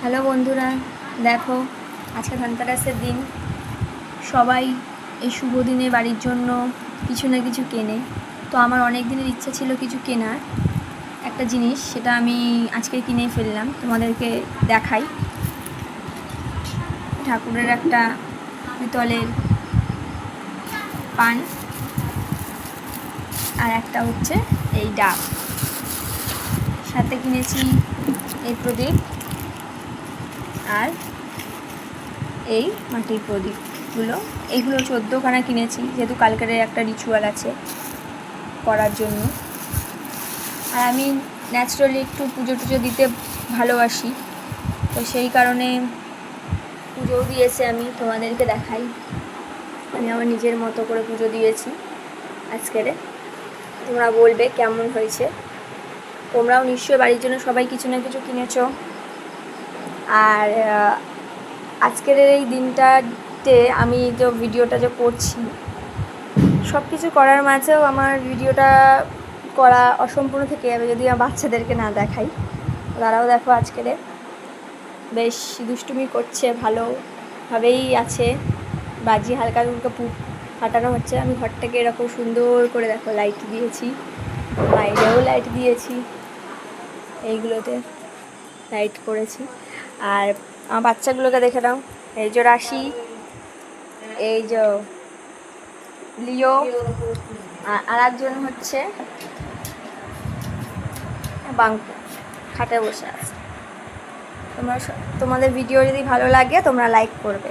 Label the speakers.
Speaker 1: Hello বন্ধুরা, দেখো আজকে ধনতেরাসের দিন। সবাই এই শুভ দিনে বাড়ির জন্য কিছু না কিছু কেনে। তো আমার অনেক দিনের ইচ্ছা ছিল কিছু কেনার একটা জিনিস, সেটা আমি আজকে কিনে ফেললাম। তোমাদেরকে দেখাই। ঠাকুরের একটা পিতলের পান, আর একটা হচ্ছে এই ডাব। সাথে কিনেছি এই প্রদীপ আর এই মাটির প্রদীপগুলো। এইগুলো 14খানা কিনেছি, যেহেতু কালকের একটা রিচুয়াল আছে করার জন্য। আর আমি ন্যাচারালি একটু পুজো টুজো দিতে ভালোবাসি, তো সেই কারণে পুজোও দিয়েছি। আমি তোমাদেরকে দেখাই, আমি আমার নিজের মতো করে পুজো দিয়েছি আজকেরে। তোমরা বলবে কেমন হয়েছে। তোমরাও নিশ্চয়ই বাড়ির জন্য সবাই কিছু না কিছু কিনেছো। আর আজকের এই দিনটাতে আমি যে ভিডিওটা যে করছি, সব কিছু করার মাঝেও আমার ভিডিওটা করা অসম্পূর্ণ থেকে যাবে যদি আমার বাচ্চাদেরকে না দেখাই। তারাও দেখো আজকের বেশ দুষ্টুমি করছে, ভালোভাবেই আছে। বাজি হালকা হালকা ফাটানো হচ্ছে। আমি ঘরটাকে এরকম সুন্দর করে দেখো লাইট দিয়েছি, বাইরেও লাইট দিয়েছি, এইগুলোতে লাইট করেছি। আর আমার বাচ্চাগুলোকে দেখে নাও, এই যে রাশি, এই যে লিও, আর একজন হচ্ছে বাঙ্কু, খাটে বসে আছে। তোমাদের ভিডিও যদি ভালো লাগে তোমরা লাইক করবে।